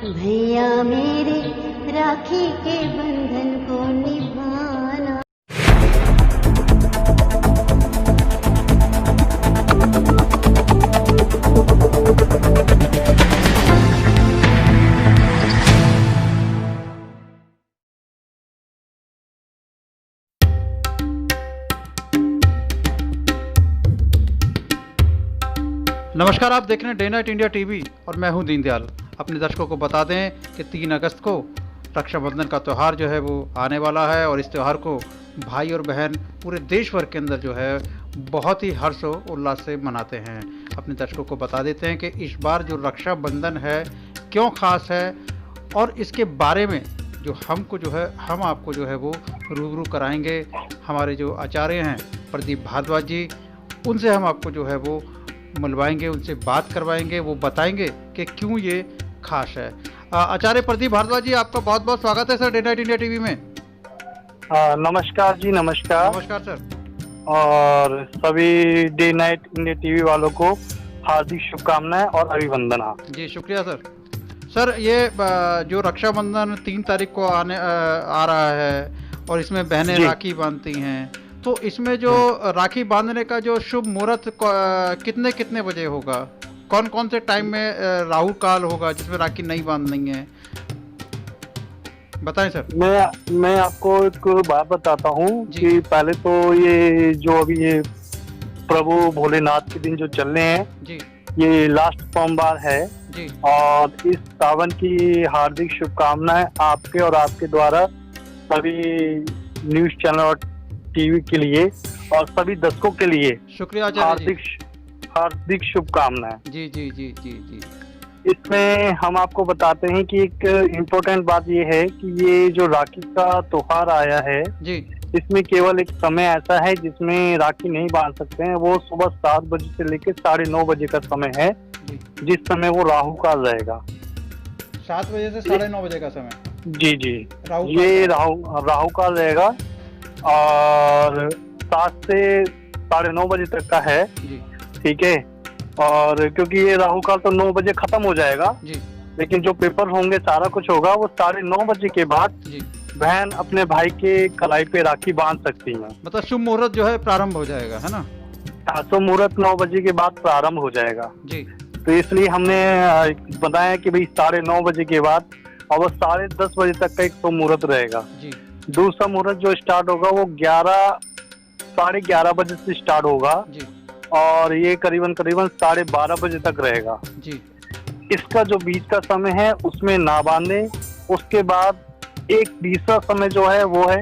भैया मेरे राखी के बंधन को निभाना। नमस्कार, आप देख रहे हैं डे नाइट इंडिया टीवी और मैं हूं दीनदयाल। अपने दर्शकों को बता दें कि 3 अगस्त को रक्षाबंधन का त्यौहार जो है वो आने वाला है और इस त्यौहार को भाई और बहन पूरे देश भर के अंदर जो है बहुत ही हर्ष और उल्लास से मनाते हैं। अपने दर्शकों को बता देते हैं कि इस बार जो रक्षाबंधन है क्यों ख़ास है और इसके बारे में जो हम आपको जो है वो रूबरू कराएंगे। हमारे जो आचार्य हैं प्रदीप भारद्वाज जी, उनसे हम आपको जो है वो मिलवाएंगे, उनसे बात करवाएंगे, वो बताएंगे कि क्यों ये खास है। आचार्य प्रदीप भारद्वाज जी, आपका बहुत बहुत स्वागत है sir day night India TV में। नमस्कार जी, नमस्कार। नमस्कार सर। और सभी डे नाइट इंडिया टीवी वालों को हार्दिक शुभकामनाएं और अभिवंदना। जी शुक्रिया सर। सर ये जो रक्षाबंधन 3 तारीख को आ रहा है और इसमें बहनें राखी बांधती हैं, तो इसमें जो राखी बांधने का जो शुभ मुहूर्त कितने कितने बजे होगा? कौन कौन से टाइम में राहु काल होगा जिसमें राखी नहीं बांधनी है, बताएं सर। मैं आपको एक बात बताता हूँ कि पहले तो ये जो अभी ये प्रभु भोलेनाथ के दिन जो चल रहे हैं जी, ये लास्ट सोमवार है जी, और इस सावन की हार्दिक शुभकामनाएं आपके और आपके द्वारा सभी न्यूज चैनल और टीवी के लिए और सभी दर्शकों के लिए शुक्रिया आचार्य जी। हार्दिक शुभकामनाएं। जी जी जी जी जी। इसमें हम आपको बताते हैं कि एक इम्पोर्टेंट बात ये है कि ये जो राखी का त्योहार आया है जी, इसमें केवल एक समय ऐसा है जिसमें राखी नहीं बांध सकते हैं। वो सुबह 7 बजे से लेकर 9:30 बजे का समय है जिस समय वो राहु काल रहेगा। 7 बजे से 9:30 बजे का समय? जी जी, ये राहु काल रहेगा और 7 से 9:30 बजे तक का है। ठीक है, और क्योंकि ये राहु काल तो 9 बजे खत्म हो जाएगा जी, लेकिन जो पेपर होंगे सारा कुछ होगा वो 9:30 बजे के बाद बहन अपने भाई के कलाई पे राखी बांध सकती है। मतलब शुभ मुहूर्त जो है प्रारंभ हो जाएगा, है ना? तो मुहूर्त 9 बजे के बाद प्रारंभ हो जाएगा जी। तो इसलिए हमने बताया कि भाई 9:30 बजे के बाद और वो 10:30 बजे तक का एक शुभ मुहूर्त रहेगा जी। दूसरा मुहूर्त जो स्टार्ट होगा वो 11-11:30 बजे से स्टार्ट होगा जी, और ये करीबन 12:30 बजे तक रहेगा जी। इसका जो बीच का समय है उसमें ना बांधे। उसके बाद एक तीसरा समय जो है वो है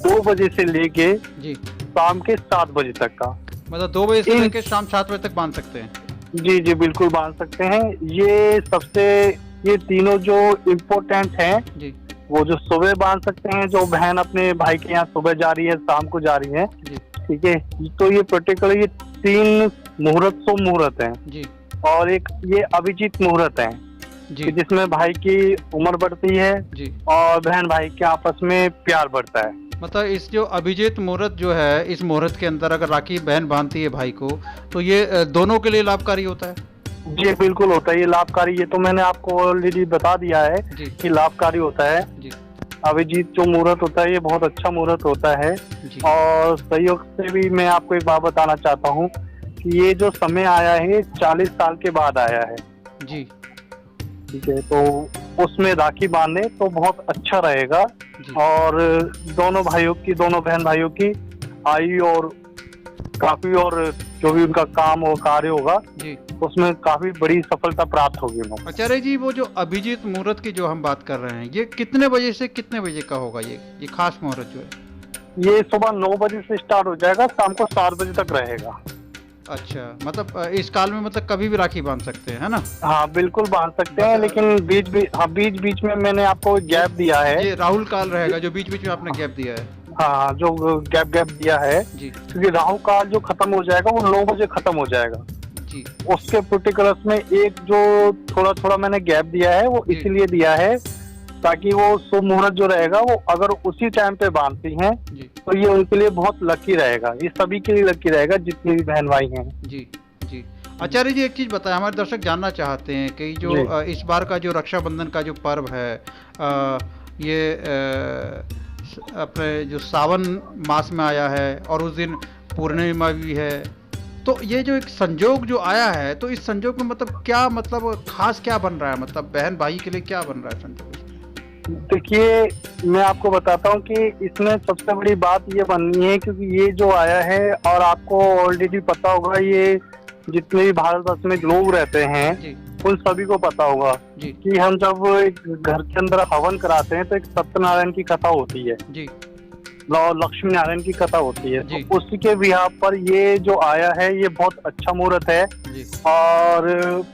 2 बजे से लेके जी शाम के 7 बजे तक का। मतलब 2 बजे से लेके शाम 7 बजे तक बांध सकते हैं? जी जी, बिल्कुल बांध सकते हैं। ये तीनों जो इम्पोर्टेंट हैं जी, वो जो सुबह बांध सकते हैं, जो बहन अपने भाई के यहाँ सुबह जा रही है, शाम को जा रही है, ठीक है। तो ये पर्टिकुलर ये 3 मुहूर्त शुभ मुहूर्त हैं जी, और एक ये अभिजीत मुहूर्त है जी, जिसमें भाई की उम्र बढ़ती है जी और बहन भाई के आपस में प्यार बढ़ता है। मतलब इस जो अभिजीत मुहूर्त जो है, इस मुहूर्त के अंदर अगर राखी बहन बांधती है भाई को, तो ये दोनों के लिए लाभकारी होता है? जी बिल्कुल होता है ये लाभकारी। ये तो मैंने आपको ऑलरेडी बता दिया है कि लाभकारी होता है जी। अभिजीत जो मुहूर्त होता है ये बहुत अच्छा मुहूर्त होता है और सहयोग से भी मैं आपको एक बात बताना चाहता हूँ कि ये जो समय आया है 40 साल के बाद आया है जी, ठीक है। तो उसमें राखी बांधे तो बहुत अच्छा रहेगा और दोनों बहन भाइयों की आयु और काफी और जो भी उनका काम और कार्य होगा जी, उसमें काफी बड़ी सफलता प्राप्त होगी। आचार्य जी, वो जो अभिजीत मुहूर्त की जो हम बात कर रहे हैं, ये कितने बजे से कितने बजे का होगा? ये खास मुहूर्त जो है ये सुबह 9 बजे से स्टार्ट हो जाएगा, शाम को 7 बजे तक रहेगा। अच्छा, मतलब इस काल में मतलब कभी भी राखी बांध सकते हैं, है ना? हाँ बिल्कुल बांध सकते हैं, लेकिन बीच में मैंने आपको गैप दिया है। ये राहुल काल रहेगा जो बीच में आपने गैप दिया है। हाँ, जो गैप दिया है जी, क्योंकि राहु काल जो खत्म हो जाएगा वो 9 बजे खत्म हो जाएगा जी। उसके पर्टिकुलर्स में एक जो थोड़ा मैंने गैप दिया है वो इसीलिए दिया है ताकि वो शुभ मुहूर्त जो रहेगा वो अगर उसी टाइम पे बांधती हैं तो ये उनके लिए बहुत लकी रहेगा। ये सभी के लिए लकी रहेगा जितने भी बहन भाई हैं जी जी। आचार्य जी, एक चीज़ बताएं, हमारे दर्शक जानना चाहते हैं कि जो इस बार का जो रक्षाबंधन का जो पर्व है, ये अपने जो सावन मास में आया है और उस दिन पूर्णिमा भी है, तो ये जो एक संजोग जो आया है, तो इस संजोग में मतलब क्या, मतलब खास क्या बन रहा है, मतलब बहन भाई के लिए क्या बन रहा है संजोग? देखिए, मैं आपको बताता हूँ कि इसमें सबसे बड़ी बात ये बननी है, क्योंकि ये जो आया है, और आपको ऑलरेडी पता होगा, ये जितने भी भारतवर्ष में लोग रहते हैं उन सभी को पता होगा कि हम जब एक घर के अंदर हवन कराते हैं तो एक सत्यनारायण की कथा होती है जी, लक्ष्मी नारायण की कथा होती है। तो उसी के बिहाफ पर ये जो आया है, ये बहुत अच्छा मुहूर्त है। और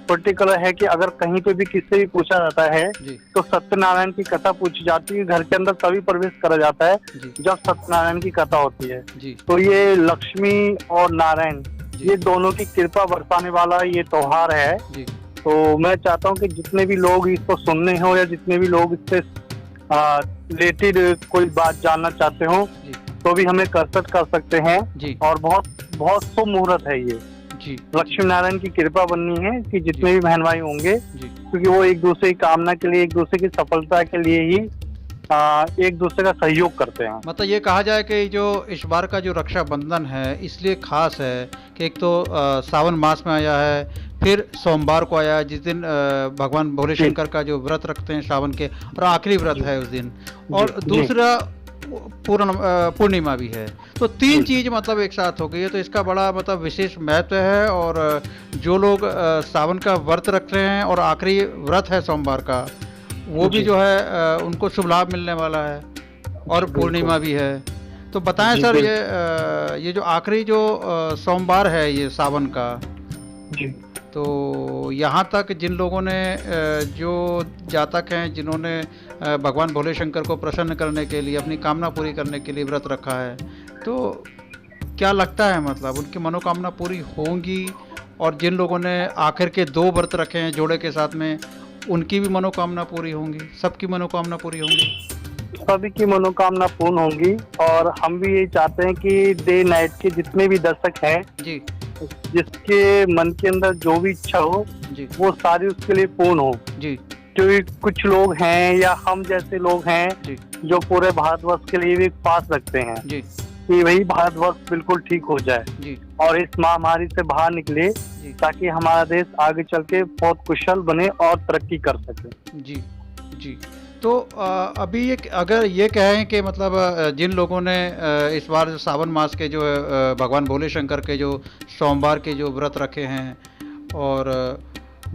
पर्टिकुलर है कि अगर कहीं पे भी किससे भी पूछा जाता है तो सत्यनारायण की कथा पूछी जाती है। घर के अंदर तभी प्रवेश करा जाता है जब सत्यनारायण की कथा होती है। तो ये लक्ष्मी और नारायण, ये दोनों की कृपा बरसाने वाला ये त्योहार है। तो मैं चाहता हूँ कि जितने भी लोग इसको सुनने हो या जितने भी लोग इससे रिलेटेड कोई बात जानना चाहते हो तो भी हमें कंसल्ट कर सकते हैं। और बहुत बहुत शुभ मुहूर्त है ये। लक्ष्मी नारायण की कृपा बननी है कि जितने भी बहन भाई होंगे, क्योंकि वो एक दूसरे की कामना के लिए, एक दूसरे की सफलता के लिए ही एक दूसरे का सहयोग करते हैं। मतलब ये कहा जाए कि जो इस बार का जो रक्षाबंधन है इसलिए खास है कि एक तो सावन मास में आया है, फिर सोमवार को आया है जिस दिन भगवान भोले शंकर का जो व्रत रखते हैं सावन के, और आखिरी व्रत है उस दिन, और दूसरा पूर्णिमा भी है। तो तीन चीज मतलब एक साथ हो गई है, तो इसका बड़ा मतलब विशेष महत्व है। और जो लोग सावन का व्रत रख रहे हैं और आखिरी व्रत है सोमवार का, वो भी जो है उनको शुभ लाभ मिलने वाला है, और पूर्णिमा भी है। तो बताएं सर, ये जो आखिरी जो सोमवार है ये सावन का, तो यहाँ तक जिन लोगों ने जो जातक हैं जिन्होंने भगवान भोले शंकर को प्रसन्न करने के लिए, अपनी कामना पूरी करने के लिए व्रत रखा है, तो क्या लगता है मतलब उनकी मनोकामना पूरी होंगी? और जिन लोगों ने आखिर के 2 व्रत रखे हैं जोड़े के साथ में, उनकी भी मनोकामना पूरी होंगी? सबकी मनोकामना पूरी होंगी? सभी की मनोकामना पूर्ण होंगी। और हम भी यही चाहते हैं कि डे नाइट के जितने भी दर्शक हैं जी, जिसके मन के अंदर जो भी इच्छा हो जी, वो सारी उसके लिए पूर्ण हो जी। क्योंकि कुछ लोग हैं या हम जैसे लोग हैं जी, जो पूरे भारतवर्ष के लिए भी पास रखते हैं जी, कि वही भारतवर्ष बिल्कुल ठीक हो जाए जी, और इस महामारी से बाहर निकले, ताकि हमारा देश आगे चल के बहुत कुशल बने और तरक्की कर सके जी जी। तो अभी ये अगर ये कहें कि मतलब जिन लोगों ने इस बार सावन मास के जो भगवान भोले शंकर के जो सोमवार के जो व्रत रखे हैं, और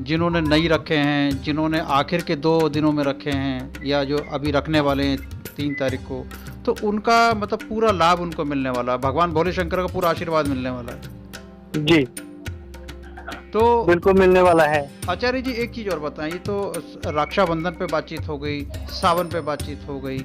जिन्होंने नहीं रखे हैं, जिन्होंने आखिर के 2 दिनों में रखे हैं, या जो अभी रखने वाले हैं 3 तारीख को, तो उनका मतलब पूरा लाभ उनको मिलने वाला है, भगवान भोले शंकर का पूरा आशीर्वाद मिलने वाला है जी। तो बिल्कुल मिलने वाला है। आचार्य जी, एक चीज़ और बताएं, ये तो रक्षाबंधन पे बातचीत हो गई, सावन पे बातचीत हो गई,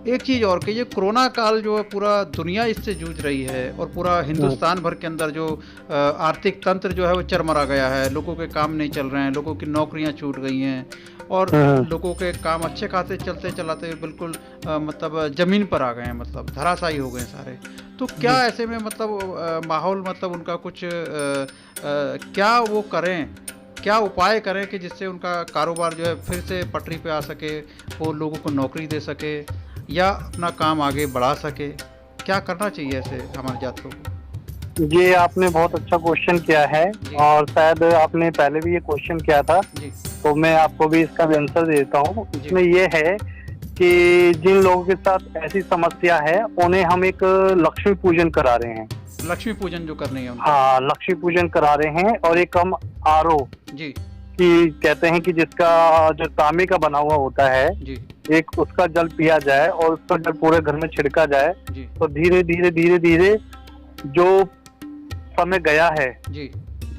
एक चीज़ और कि ये कोरोना काल जो है पूरा दुनिया इससे जूझ रही है, और पूरा हिंदुस्तान भर के अंदर जो आर्थिक तंत्र जो है वो चरमरा गया है, लोगों के काम नहीं चल रहे हैं, लोगों की नौकरियां छूट गई हैं, और लोगों के काम अच्छे खासे चलते चलाते बिल्कुल मतलब ज़मीन पर आ गए हैं, मतलब धराशायी हो गए सारे। तो क्या ऐसे में मतलब माहौल, मतलब उनका कुछ क्या वो करें, क्या उपाय करें कि जिससे उनका कारोबार जो है फिर से पटरी पे आ सके, वो लोगों को नौकरी दे सके या अपना काम आगे बढ़ा सके? क्या करना चाहिए ऐसे हमारे जातकों को? ये आपने बहुत अच्छा क्वेश्चन किया है, और शायद आपने पहले भी ये क्वेश्चन किया था, तो मैं आपको भी इसका भी आंसर देता हूँ। इसमें ये है कि जिन लोगों के साथ ऐसी समस्या है उन्हें हम एक लक्ष्मी पूजन करा रहे हैं। लक्ष्मी पूजन जो करनी है? हाँ, लक्ष्मी पूजन करा रहे हैं। और एक हम आरो जी कि कहते हैं कि जिसका जो तांबे का बना हुआ होता है जी, एक उसका जल पिया जाए और उसका जल पूरे घर में छिड़का जाए, तो धीरे धीरे धीरे धीरे जो समय गया है जी,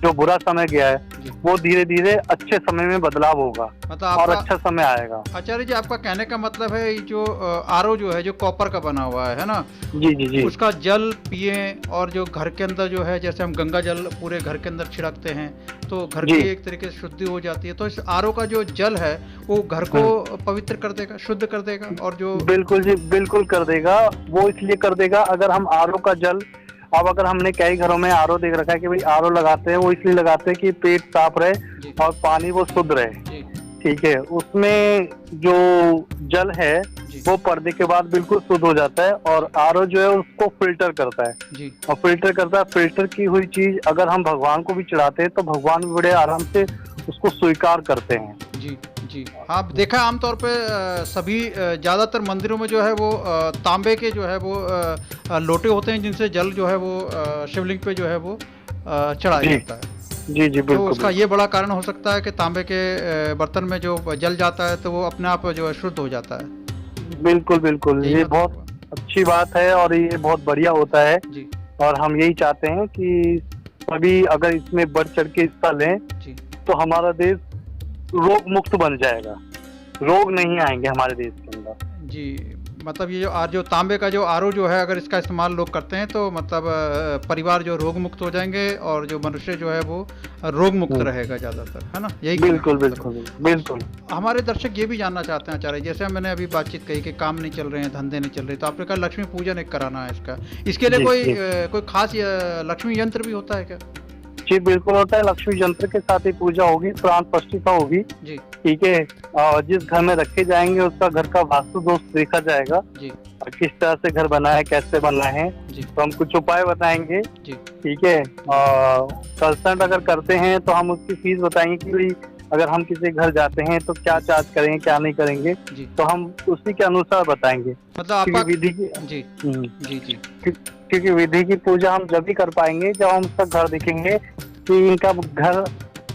जो बुरा समय गया है, वो धीरे धीरे अच्छे समय में बदलाव होगा, मतलब और अच्छा समय आएगा। आचार्य जी, आपका कहने का मतलब है जो आरओ जो है, जो कॉपर का बना हुआ है ना जी जी जी, उसका जल पिए, और जो घर के अंदर जो है, जैसे हम गंगा जल पूरे घर के अंदर छिड़कते हैं तो घर की एक तरीके से शुद्धि हो जाती है, तो इस आरओ का जो जल है वो घर को पवित्र कर देगा, शुद्ध कर देगा। और जो बिल्कुल जी, बिल्कुल कर देगा। वो इसलिए कर देगा, अगर हम आरओ का जल अब अगर हमने कई घरों में आरओ देख रखा है कि भाई आरओ लगाते हैं, वो इसलिए लगाते हैं कि पेट साफ रहे और पानी वो शुद्ध रहे, ठीक है। उसमें जो जल है वो पर्दे के बाद बिल्कुल शुद्ध हो जाता है, और आरओ जो है उसको फिल्टर करता है, और फिल्टर करता है। फिल्टर की हुई चीज अगर हम भगवान को भी चढ़ाते हैं तो भगवान भी बड़े आराम से उसको स्वीकार करते हैं। जी जी, आप देखा आमतौर पे सभी ज़्यादातर मंदिरों में जो है वो तांबे के जो है वो लोटे होते हैं, जिनसे जल जो है वो शिवलिंग पे जो है वो चढ़ाया जाता है। जी जी, बिल्कुल। तो उसका ये बड़ा कारण हो सकता है कि तांबे के बर्तन में जो जल जाता है तो वो अपने आप जो है शुद्ध हो जाता है। बिल्कुल बिल्कुल, ये बहुत अच्छी बात है और ये बहुत बढ़िया होता है जी। और हम यही चाहते हैं कि सभी अगर इसमें बढ़ चढ़ के हिस्सा लें जी, तो हमारा देश रोग मुक्त बन जाएगा, रोग नहीं आएंगे हमारे देश के अंदर जी। मतलब ये जो तांबे का जो आरओ जो है, अगर इसका इस्तेमाल लोग करते हैं तो मतलब परिवार जो रोग मुक्त हो जाएंगे और जो मनुष्य जो है वो रोग मुक्त रहेगा ज़्यादातर, है ना? यही बिल्कुल बिल्कुल बिल्कुल। हमारे दर्शक ये भी जानना चाहते हैं आचार्य, जैसे मैंने अभी बातचीत कही कि काम नहीं चल रहे हैं, धंधे नहीं चल रहे, तो आपने कहा लक्ष्मी पूजन एक कराना है इसका, इसके लिए कोई खास लक्ष्मी यंत्र भी होता है क्या? जी बिल्कुल होता है, लक्ष्मी यंत्र के साथ ही पूजा होगी, प्राण प्रतिष्ठा होगी जी, ठीक है। और जिस घर में रखे जाएंगे उसका घर का वास्तु दोष देखा जाएगा जी, और किस तरह से घर बना है, कैसे बना है जी, तो हम कुछ उपाय बताएंगे जी, ठीक है। और कंसल्ट अगर करते हैं तो हम उसकी फीस बताएंगे कि भाई अगर हम किसी घर जाते हैं तो क्या चार्ज करेंगे, क्या नहीं करेंगे, तो हम उसी के अनुसार बताएंगे। मतलब विधि की जी जी जी, क्योंकि विधि की पूजा हम जब भी कर पाएंगे जब हम उसका घर देखेंगे कि इनका घर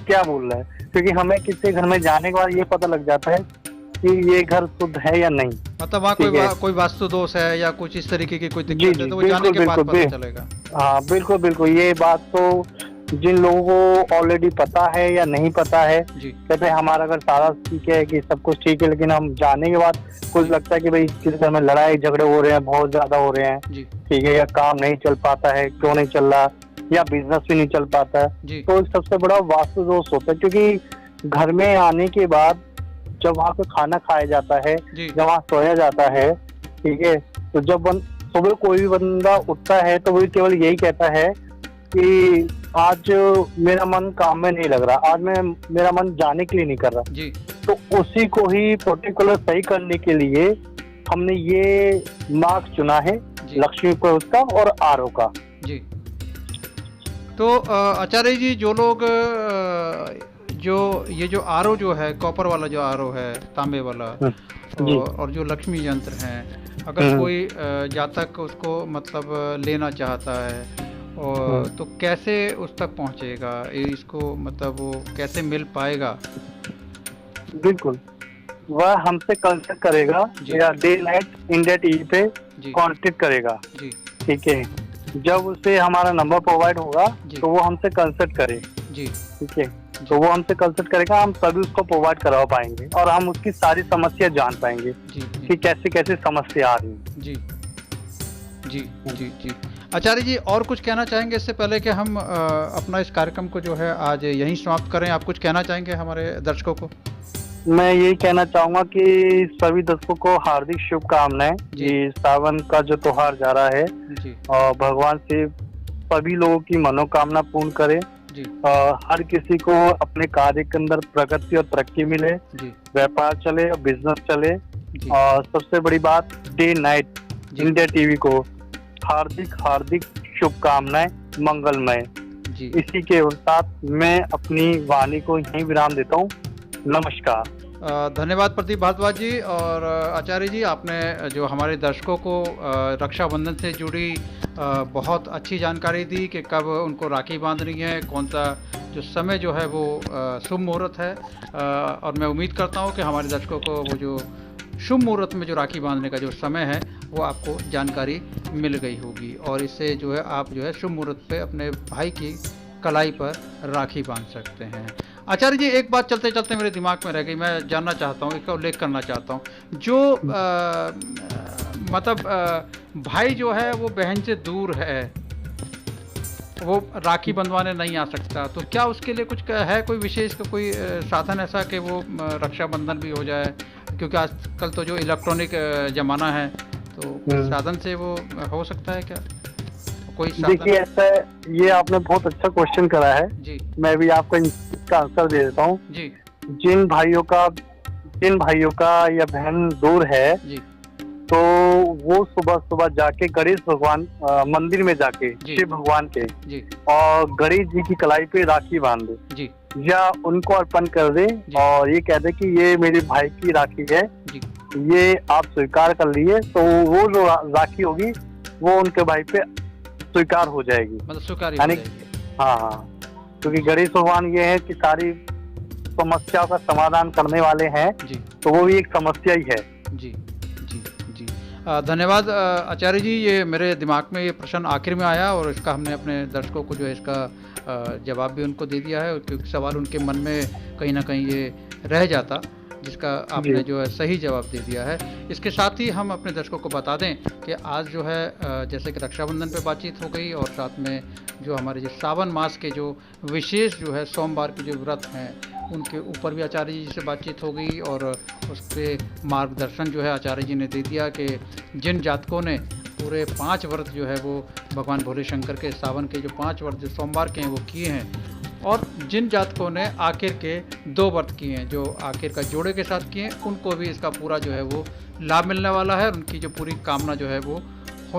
क्या बोल रहा है, क्योंकि हमें किसी घर में जाने के बाद ये पता लग जाता है कि ये घर शुद्ध है या नहीं। मतलब वहाँ कोई वास्तु दोष है या कुछ इस तरीके की कोई दिक्कत है तो वो जाने के बाद पता चलेगा। हाँ बिल्कुल बिल्कुल, ये बात तो जिन लोगों को ऑलरेडी पता है या नहीं पता है, कहते हैं हमारा अगर सारा ठीक है कि सब कुछ ठीक है, लेकिन हम जाने के बाद कुछ लगता है कि भाई किसी घर में लड़ाई झगड़े हो रहे हैं, बहुत ज्यादा हो रहे हैं, ठीक है, या काम नहीं चल पाता है, क्यों नहीं चल रहा, या बिजनेस भी नहीं चल पाता है, तो सबसे बड़ा वास्तु दोष होता है। क्योंकि घर में आने के बाद जब वहाँ पे खाना खाया जाता है, जब वहाँ सोया जाता है, ठीक है, तो जब सुबह कोई भी बंदा उठता है तो वो केवल यही कहता है कि आज मेरा मन काम में नहीं लग रहा, आज मेरा मन जाने के लिए नहीं कर रहा जी। तो उसी को ही पर्टिकुलर सही करने के लिए हमने ये मार्ग चुना है, लक्ष्मी पूजन का और आरओ का जी। तो आचार्य जी, जो लोग जो आरओ जो है, कॉपर वाला जो आरओ है, तांबे वाला, और जो लक्ष्मी यंत्र हैं, अगर कोई जातक उसको मतलब लेना चाहता है और तो कैसे उस तक पहुंचेगा, इसको मतलब वो कैसे मिल पाएगा? बिल्कुल, वह हमसे कंसल्ट करेगा या डे नाइट इंडिया टीवी पे कांटेक्ट करेगा जी, ठीक है। जब उसे हमारा नंबर प्रोवाइड होगा तो वो हमसे कंसल्ट करे जी, ठीक है, तो वो हमसे कंसल्ट करेगा, हम सभी उसको प्रोवाइड करवा पाएंगे और हम उसकी सारी समस्या जान पाएंगे कि कैसे कैसे समस्या आ रही है जी जी जी जी। आचार्य जी, और कुछ कहना चाहेंगे इससे पहले कि हम अपना इस कार्यक्रम को जो है आज यहीं समाप्त करें? आप कुछ कहना चाहेंगे हमारे दर्शकों को? मैं यही कहना चाहूंगा कि सभी दर्शकों को हार्दिक शुभकामनाएं जी। सावन का जो त्योहार जा रहा है जी, और भगवान से सभी लोगों की मनोकामना पूर्ण करे जी। हर किसी को अपने कार्य के अंदर प्रगति और तरक्की मिले जी, व्यापार चले और बिजनेस चले, और सबसे बड़ी बात डे नाइट इंडिया टीवी को हार्दिक शुभकामनाएं, मंगलमय जी। इसी के साथ मैं अपनी वाणी को यहीं विराम देता हूँ। नमस्कार। धन्यवाद प्रदीप भारद्वाज जी। और आचार्य जी, आपने जो हमारे दर्शकों को रक्षाबंधन से जुड़ी बहुत अच्छी जानकारी दी कि कब उनको राखी बांधनी है, कौन सा जो समय जो है वो शुभ मुहूर्त है, और मैं उम्मीद करता हूँ कि हमारे दर्शकों को वो जो शुभ मुहूर्त में जो राखी बांधने का जो समय है वो आपको जानकारी मिल गई होगी, और इससे जो है आप जो है शुभ मुहूर्त पे अपने भाई की कलाई पर राखी बांध सकते हैं। आचार्य जी, एक बात चलते चलते मेरे दिमाग में रह गई, मैं जानना चाहता हूँ, इसका उल्लेख करना चाहता हूँ। जो मतलब भाई जो है वो बहन से दूर है, वो राखी बंधवाने नहीं आ सकता, तो क्या उसके लिए कुछ है कोई विशेष कोई साधन ऐसा कि वो रक्षाबंधन भी हो जाए? क्योंकि आजकल तो जो इलेक्ट्रॉनिक ज़माना है, तो साधन से वो हो सकता है क्या? कोई देखिए ऐसा है, ये आपने बहुत अच्छा क्वेश्चन करा है जी। मैं भी आपको इसका आंसर दे देता हूँ जी। जिन भाइयों का या बहन दूर है जी। तो वो सुबह सुबह जाके गणेश भगवान मंदिर में जाके शिव भगवान के जी। और गणेश जी की कलाई पे राखी बांध दे जी। या उनको अर्पण कर दे और ये कह दे कि ये मेरे भाई की राखी है जी। ये आप स्वीकार कर लिए, तो वो जो राखी होगी वो उनके भाई पे स्वीकार हो जाएगी, मतलब स्वीकार हो यानी जाएगी। हाँ, क्योंकि गणेश भगवान ये है कि सारी समस्याओं का समाधान करने वाले हैं जी। तो वो भी एक समस्या ही है। जी जी जी। धन्यवाद आचार्य जी, ये मेरे दिमाग में ये प्रश्न आखिर में आया और इसका हमने अपने दर्शकों को जो है इसका जवाब भी उनको दे दिया है, क्योंकि सवाल उनके मन में कहीं ना कहीं ये रह जाता, जिसका आपने जो है सही जवाब दे दिया है। इसके साथ ही हम अपने दर्शकों को बता दें कि आज जो है जैसे कि रक्षाबंधन पे बातचीत हो गई और साथ में जो हमारे जो सावन मास के जो विशेष जो है सोमवार के जो व्रत हैं उनके ऊपर भी आचार्य जी से बातचीत हो गई और उस पर मार्गदर्शन जो है आचार्य जी ने दे दिया कि जिन जातकों ने पूरे 5 व्रत जो है वो भगवान भोले शंकर के सावन के जो 5 व्रत जो सोमवार के हैं वो किए हैं, और जिन जातकों ने आखिर के 2 व्रत किए हैं जो आखिर का जोड़े के साथ किए हैं उनको भी इसका पूरा जो है वो लाभ मिलने वाला है। उनकी जो पूरी कामना जो है वो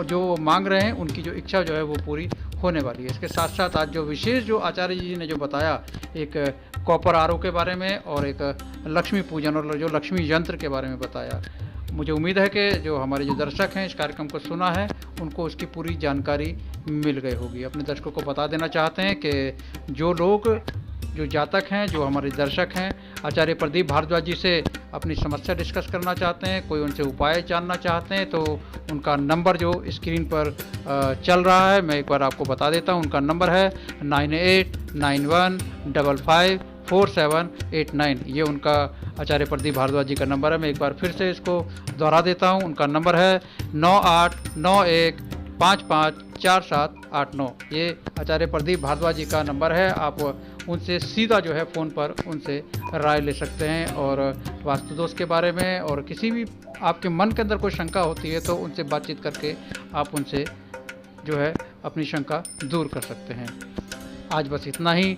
जो मांग रहे हैं उनकी जो इच्छा जो है वो पूरी होने वाली है। इसके साथ साथ आज जो विशेष जो आचार्य जी ने जो बताया एक कॉपर आरओ के बारे में और एक लक्ष्मी पूजन और जो लक्ष्मी यंत्र के बारे में बताया, मुझे उम्मीद है कि जो हमारे जो दर्शक हैं इस कार्यक्रम को सुना है उनको उसकी पूरी जानकारी मिल गई होगी। अपने दर्शकों को बता देना चाहते हैं कि जो लोग जो जातक हैं जो हमारे दर्शक हैं आचार्य प्रदीप भारद्वाज जी से अपनी समस्या डिस्कस करना चाहते हैं, कोई उनसे उपाय जानना चाहते हैं तो उनका नंबर जो स्क्रीन पर चल रहा है मैं एक बार आपको बता देता हूं। उनका नंबर है 9891554789। ये उनका आचार्य प्रदीप भारद्वाज जी का नंबर है। मैं एक बार फिर से इसको दोहरा देता हूं। उनका नंबर है 9891554789। ये आचार्य प्रदीप भारद्वाज जी का नंबर है। आप उनसे सीधा जो है फ़ोन पर उनसे राय ले सकते हैं और वास्तु दोष के बारे में और किसी भी आपके मन के अंदर कोई शंका होती है तो उनसे बातचीत करके आप उनसे जो है अपनी शंका दूर कर सकते हैं। आज बस इतना ही।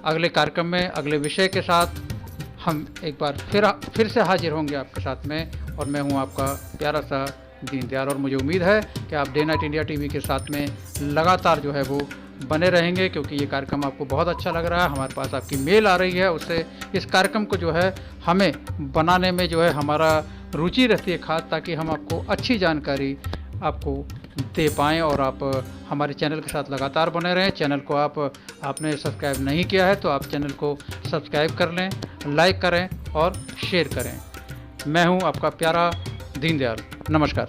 अगले कार्यक्रम में अगले विषय के साथ हम एक बार फिर से हाजिर होंगे आपके साथ में, और मैं हूं आपका प्यारा सा दीनदयाल, और मुझे उम्मीद है कि आप डे नाइट इंडिया टीवी के साथ में लगातार जो है वो बने रहेंगे, क्योंकि ये कार्यक्रम आपको बहुत अच्छा लग रहा है। हमारे पास आपकी मेल आ रही है, उससे इस कार्यक्रम को जो है हमें बनाने में जो है हमारा रुचि रहती है खास, ताकि हम आपको अच्छी जानकारी आपको दे पाएँ और आप हमारे चैनल के साथ लगातार बने रहें। चैनल को आपने सब्सक्राइब नहीं किया है तो आप चैनल को सब्सक्राइब कर लें, लाइक करें और शेयर करें। मैं हूं आपका प्यारा दीनदयाल। नमस्कार।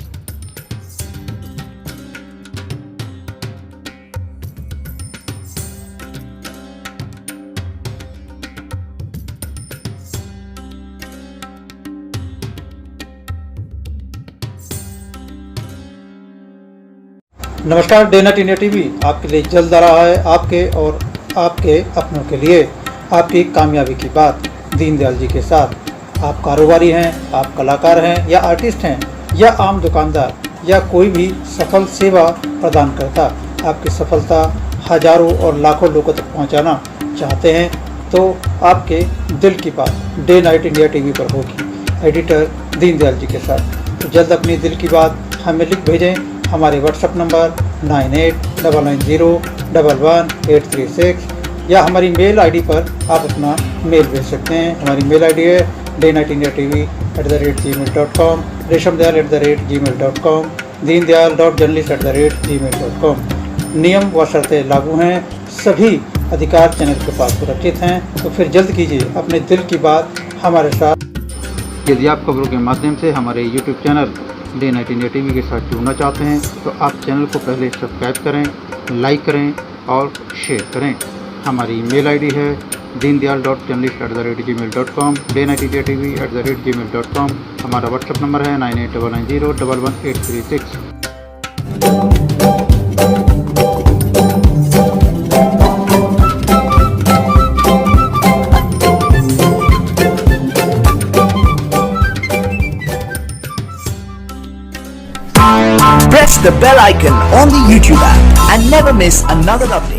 नमस्कार, डे नाइट इंडिया टीवी आपके लिए जल्द आ रहा है, आपके और आपके अपनों के लिए आपकी कामयाबी की बात दीनदयाल जी के साथ। आप कारोबारी हैं, आप कलाकार हैं या आर्टिस्ट हैं या आम दुकानदार या कोई भी सफल सेवा प्रदान करता, आपकी सफलता हजारों और लाखों लोगों तक पहुंचाना चाहते हैं तो आपके दिल की बात डे नाइट इंडिया टीवी पर होगी एडिटर दीनदयाल जी के साथ। तो जल्द अपनी दिल की बात हमें लिख भेजें हमारे व्हाट्सएप नंबर 9899011836 या हमारी मेल आईडी पर आप अपना मेल भेज सकते हैं। हमारी मेल आईडी है daynightIndiaTV@gmail.com, reshamdayal@gmail.com, deendayal.journalist@gmail.com। नियम व शर्तें लागू हैं, सभी अधिकार चैनल के पास सुरक्षित हैं। तो फिर जल्द कीजिए अपने दिल की बात हमारे साथ। यदि आप खबरों के माध्यम से हमारे YouTube channel day night India TV के साथ जुड़ना चाहते हैं तो आप चैनल को पहले सब्सक्राइब करें, लाइक करें और शेयर करें। हमारी मेल आईडी है deendayal.journalist@gmail.com, daynightIndiaTV@gmail.com। हमारा व्हाट्सएप नंबर है 9899011836। Press the bell icon on the YouTube app and never miss another update.